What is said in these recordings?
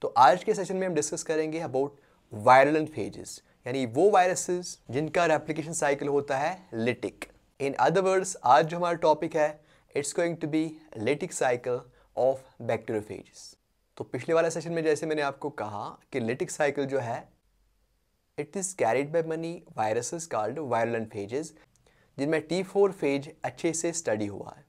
तो आज के सेशन में हम डिस्कस करेंगे अबाउट वायरलेंट फेजेस, यानी वो वायरसेस जिनका रेप्लिकेशन साइकिल होता है लिटिक। इन अदर वर्ड्स, आज जो हमारा टॉपिक है it's going to be lytic cycle of bacteriophages. तो पिछले वाले सेशन में जैसे मैंने आपको कहा कि लिटिक साइकिल जो है it is carried by many viruses called virulent phages, जिनमें T4 फेज अच्छे से स्टडी हुआ है।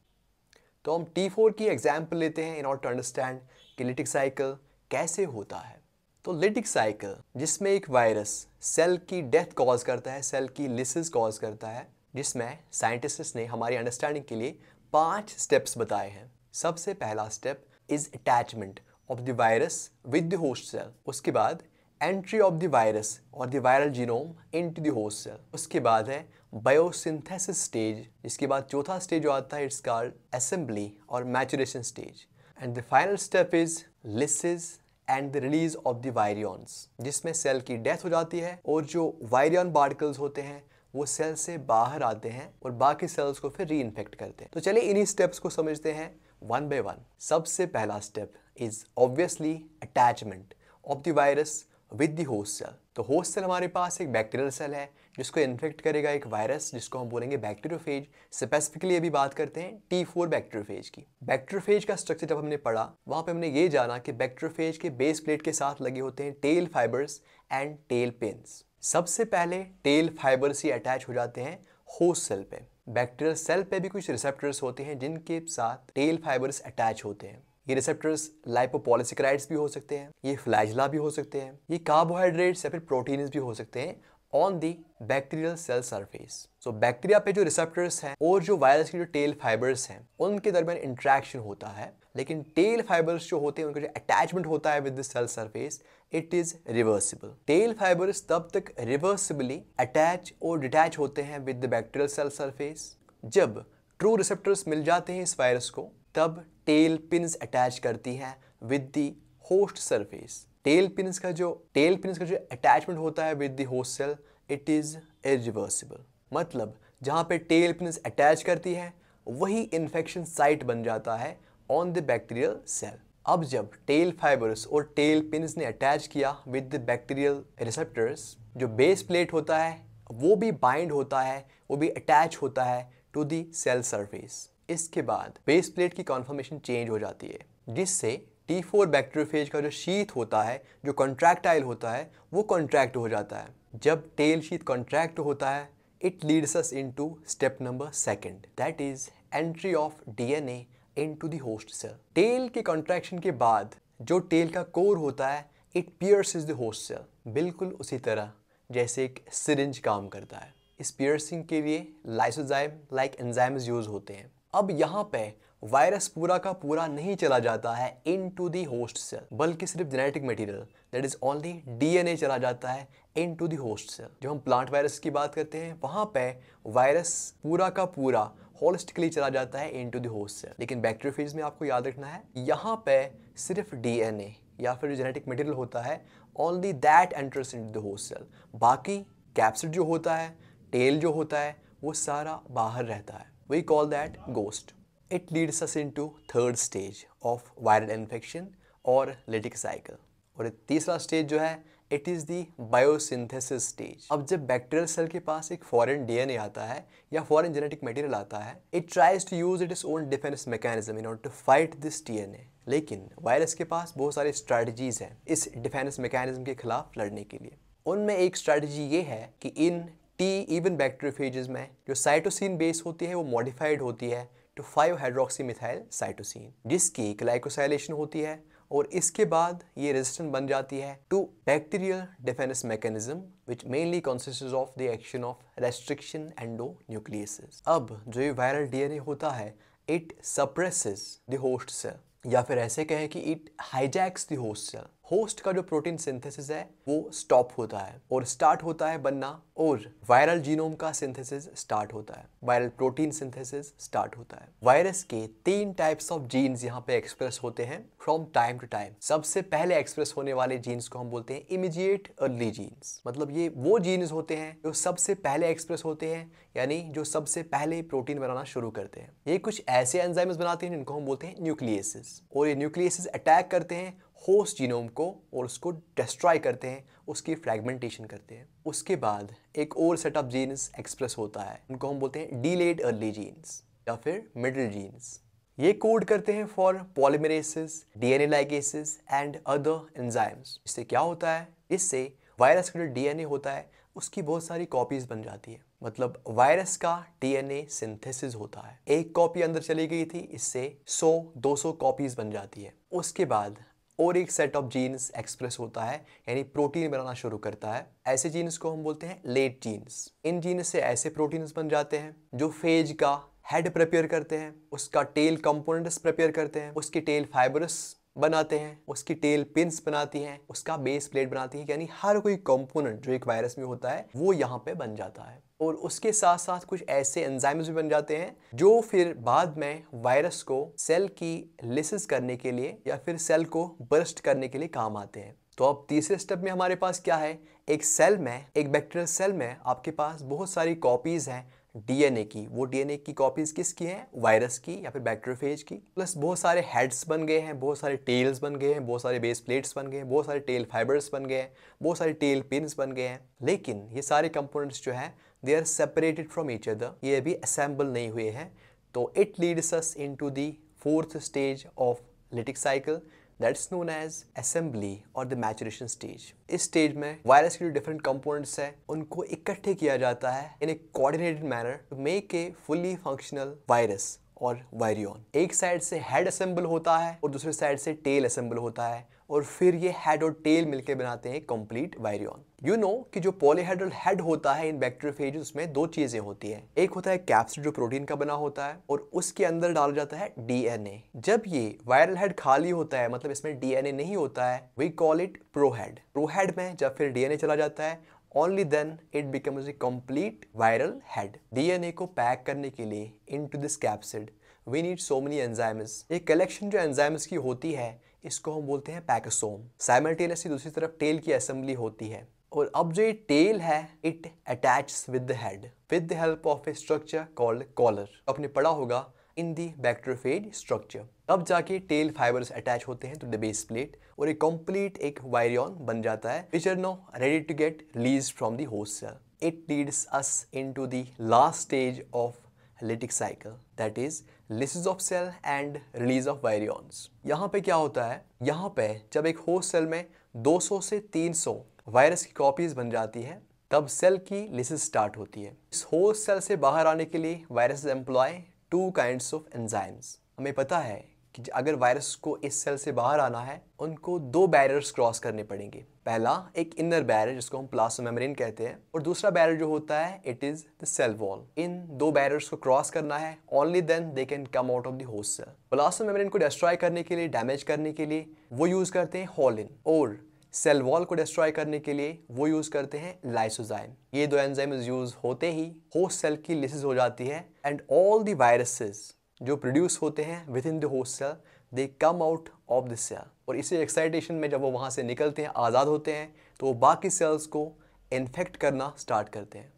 तो हम T4 की एग्जाम्पल लेते हैं इन ऑर्डर टू अंडरस्टैंड कि लिटिक साइकिल कैसे होता है। तो लिटिक साइकिल जिसमें एक वायरस सेल की डेथ कॉज करता है, सेल की लिसिस कॉज करता है, जिसमें साइंटिस्ट्स ने हमारी अंडरस्टैंडिंग के लिए 5 स्टेप्स बताए हैं। सबसे पहला step is attachment of the virus with the host cell. उसके बाद एंट्री ऑफ द वायरस और the viral genome into the host cell. उसके बाद है बायोसिंथेसिस स्टेज, जिसके बाद चौथा स्टेज जो आता है इट्स कॉल्ड असेंबली और maturation stage. And the final step is lysis and the release of the virions, जिसमें सेल की डेथ हो जाती है और जो वायरियॉन पार्टिकल्स होते हैं वो सेल से बाहर आते हैं और बाकी सेल्स को फिर रीइन्फेक्ट करते हैं। तो चलिए इन्हीं स्टेप्स को समझते हैं वन बाय वन। सबसे पहला step is obviously attachment of the virus with the host cell. तो होस्ट सेल हमारे पास एक बैक्टीरियल सेल है जिसको इन्फेक्ट करेगा एक वायरस, जिसको हम बोलेंगे बैक्टीरियोफेज। स्पेसिफिकली अभी बात करते हैं T4 बैक्टीरियोफेज की। बैक्टीरियोफेज का स्ट्रक्चर जब हमने पढ़ा वहां पे हमने ये जाना कि बैक्टीरियोफेज के बेस प्लेट के साथ लगे होते हैं tail fibres and tail pins. सबसे पहले टेल फाइबर्स ही अटैच हो जाते हैं होस्ट सेल पे। बैक्टीरियल सेल पे भी कुछ रिसेप्टर्स होते हैं जिनके साथ टेल फाइबर्स अटैच होते हैं। ये रिसेप्टर्स लाइपोपॉलीसेकेराइड्स भी हो सकते हैं, ये फ्लैजेला भी हो सकते हैं, ये कार्बोहाइड्रेट्स या फिर प्रोटीन्स भी हो सकते हैं on the bacterial cell surface. So bacteria पे जो रिसेप्टर्स हैं और जो वायरस की जो टेल फाइबर्स हैं उनके दरमियान इंटरेक्शन होता है, लेकिन टेल फाइबर्स जो होते हैं उनका जो अटैचमेंट होता है with the cell surface it is reversible. Tail fibres तब तक रिवर्सिबली अटैच और डिटैच होते हैं with the bacterial cell surface जब ट्रू रिसेप्टर्स मिल जाते हैं इस वायरस को, तब टेल पिन्स अटैच करती हैं with the host surface. Tail pins का जो अटैचमेंट होता है with the host cell it is irreversible. मतलब जहां पे टेल पिन्स अटैच करती है वही इन्फेक्शन साइट बन जाता है ऑन द बैक्टीरियल सेल। अब जब टेल फाइबर्स और टेल पिन्स ने अटैच किया विद द बैक्टीरियल रिसेप्टर्स, जो बेस प्लेट होता है वो भी बाइंड होता है, वो भी अटैच होता है टू द सेल सरफेस। इसके बाद बेस प्लेट की कॉन्फॉर्मेशन चेंज हो जाती है, जिससे T4 बैक्टीरियोफेज का जो शीथ होता है, जो कॉन्ट्रैक्टाइल होता है, वो कॉन्ट्रैक्ट हो जाता है। जब टेल शीथ कॉन्ट्रैक्ट होता है it leads us into step number 2, that is entry of DNA into the host cell. Tail के कॉन्ट्रैक्शन के बाद जो टेल का कोर होता है it pierces the host cell, बिल्कुल उसी तरह जैसे एक सिरिंज काम करता है। इस पियर्सिंग के लिए लाइसोजाइम लाइक एंजाइम्स यूज होते हैं। अब यहाँ पे वायरस पूरा का पूरा नहीं चला जाता है इनटू द होस्ट सेल, बल्कि सिर्फ genetic material that is only DNA चला जाता है इनटू द होस्ट सेल। जब हम प्लांट वायरस की बात करते हैं वहाँ पे वायरस पूरा का पूरा होलिस्टिकली चला जाता है इनटू द होस्ट सेल। लेकिन बैक्टीरियोफेज में आपको याद रखना है यहाँ पे सिर्फ DNA या फिर जेनेटिक मटेरियल होता है, only that enters into the host cell. बाकी कैप्सिड जो होता है, टेल जो होता है, वो सारा बाहर रहता है। We call that ghost. It leads us into third stage of viral infection और lytic cycle। और तीसरा स्टेज जो है it is the biosynthesis stage। अब जब बैक्टीरियल सेल के पास एक फॉरेन DNA आता है या फॉरेन जेनेटिक मटेरियल आता है, it tries to use its own defense mechanism in order to fight this DNA। लेकिन वायरस के पास बहुत सारी स्ट्रैटेजीज हैं इस डिफेंस मैकेनिज्म के खिलाफ लड़ने के लिए। उनमें एक स्ट्रैटेजी ये है कि इन T-even बैक्टीरियोफेजेस में जो साइटोसिन बेस होती है वो मॉडिफाइड होती है टू 5-हाइड्रोक्सीमिथाइल साइटोसिन, जिसकी ग्लाइकोसाइलेशन होती है और इसके बाद ये रेजिस्टेंट बन जाती है to bacterial defence mechanism which mainly consists of the action of restriction endonucleases. अब जो ये वायरल DNA होता है it suppresses the host cell, या फिर ऐसे कहें कि it hijacks the host cell. Host का जो प्रोटीन सिंथेसिस है वो स्टॉप होता है और स्टार्ट होता है बनना, और वायरल जीनोम का सिंथेसिस स्टार्ट होता है, वायरल प्रोटीन सिंथेसिस स्टार्ट होता है। वायरस के 3 टाइप्स ऑफ जीन्स यहाँ पे एक्सप्रेस होते हैं फ्रॉम टाइम टू टाइम। सबसे पहले एक्सप्रेस होने वाले जीन्स को हम बोलते हैं इमीडिएट अर्ली जीन्स। मतलब ये वो जीन्स होते हैं जो सबसे पहले एक्सप्रेस होते हैं, यानी जो सबसे पहले प्रोटीन बनाना शुरू करते हैं। ये कुछ ऐसे एंजाइम्स बनाते हैं जिनको हम बोलते हैं न्यूक्लियसेस, और ये न्यूक्लियसेस अटैक करते हैं होस्ट जीनोम को और उसको डिस्ट्रॉय करते हैं, उसकी फ्रैगमेंटेशन करते हैं। उसके बाद एक और सेट ऑफ जीन्स एक्सप्रेस होता है, उनको हम बोलते हैं डिलेड अर्ली जीन्स या फिर मिडिल जीन्स। ये कोड करते हैं for polymerases, DNA ligases and other enzymes. इससे क्या होता है, इससे वायरस का जो डीएनए होता है उसकी बहुत सारी कॉपीज बन जाती है। मतलब वायरस का डीएनए सिंथेसिस होता है, एक कॉपी अंदर चली गई थी, इससे 100-200 कॉपीज बन जाती है। उसके बाद और एक सेट ऑफ जीन्स एक्सप्रेस होता है, यानी प्रोटीन बनाना शुरू करता है। ऐसे जीन्स को हम बोलते हैं लेट जीन्स। इन जीन्स से ऐसे प्रोटीन्स बन जाते हैं जो फेज का हेड प्रिपेयर करते हैं, उसका टेल कंपोनेंट्स प्रिपेयर करते हैं, उसकी टेल फाइबरस बनाते हैं, उसकी टेल पिन्स बनाती हैं, उसका बेस प्लेट बनाती है। यानी हर कोई कंपोनेंट जो एक वायरस में होता है वो यहाँ पे बन जाता है। और उसके साथ साथ कुछ ऐसे एंजाइम्स भी बन जाते हैं जो फिर बाद में वायरस को सेल की लिसिस करने के लिए या फिर सेल को बर्स्ट करने के लिए काम आते हैं। तो अब तीसरे स्टेप में हमारे पास क्या है, एक सेल में, एक बैक्टीरियल सेल में आपके पास बहुत सारी कॉपीज हैं डीएनए की। वो डीएनए की कॉपीज किसकी हैं, वायरस की या फिर बैक्टीरियोफेज की। प्लस बहुत सारे हेड्स बन गए हैं, बहुत सारे टेल्स बन गए हैं, बहुत सारे बेस प्लेट्स बन गए हैं, बहुत सारे टेल फाइबर्स बन गए हैं, बहुत सारे टेल पिन्स बन गए हैं। लेकिन ये सारे कंपोनेंट्स जो हैं they are separated from each other, ये अभी असेंबल नहीं हुए हैं। तो it leads us into the fourth stage of lytic cycle, that's known as assembly और द मैचुरेशन स्टेज। इस स्टेज में वायरस के जो डिफरेंट कंपोनेंट्स हैं उनको इकट्ठे किया जाता है in a coordinated manner to make a fully functional virus और वायरियन। एक साइड से हेड असेंबल होता है और दूसरे साइड से टेल असेंबल होता है, और फिर ये हेड और टेल मिलकर बनाते हैं कंप्लीट वायरियन। यू नो कि जो पॉलीहेड्रल हेड होता है इन बैक्टीरियोफेज, उसमें दो चीजें होती हैं। एक होता है कैप्सिड जो प्रोटीन का बना होता है, और उसके अंदर डाला जाता है डीएनए। जब ये वायरल हेड खाली होता है, मतलब इसमें डीएनए नहीं होता है, वी कॉल इट प्रोहेड। प्रोहेड में जब फिर डीएनए चला जाता है, only then it becomes a complete viral head. DNA को पैक करने के लिए into this capsid we need so many enzymes. एक कलेक्शन जो एंजाइम्स की होती है इसको हम बोलते हैं पैकोसोम। साइमल्टेनियसली दूसरी तरफ टेल की असेंबली होती है, और अब जो ये टेल है it attaches with the head with the help of a structure called collar. आपने पढ़ा होगा इन दी बैक्टीरियोफेज स्ट्रक्चर। तब जाके टेल फाइबर्स अटैच होते हैं टू द बेस प्लेट और एक कंप्लीट एक वायरियन बन जाता है, which are now ready to get released from the host cell. It leads us into the last stage of lytic cycle, that is lysis of cell and release of virions. यहाँ पे क्या होता है, यहाँ पे जब एक होस्ट सेल में 200 से 300 वायरस की कॉपीज बन जाती है तब सेल की लिसिस स्टार्ट होती है। इस होस्ट सेल से बाहर आने के लिए virus employ 2 kinds of enzymes. हमें पता है कि अगर वायरस को इस सेल से बाहर आना है उनको 2 बैरियर्स क्रॉस करने पड़ेंगे। पहला एक इनर बैरियर जिसको हम प्लाज्मा मेम्ब्रेन कहते हैं, और दूसरा बैरियर जो होता है it is the cell wall. इन 2 बैरियर्स को क्रॉस करना है, only then they can come out of the host cell. Plasma membrane को डिस्ट्रॉय करने के लिए, डैमेज करने के लिए वो यूज करते हैं होलिन, और सेल वॉल को डिस्ट्रॉय करने के लिए वो यूज करते हैं लाइसोजाइम। ये 2 एंजाइम्स यूज होते ही होस्ट सेल की लिसिस हो जाती है, एंड ऑल द वायरसेस जो प्रोड्यूस होते हैं within the host cell they come out of the cell. और इसी एक्साइटेशन में जब वो वहाँ से निकलते हैं, आज़ाद होते हैं, तो वो बाकी सेल्स को इन्फेक्ट करना स्टार्ट करते हैं।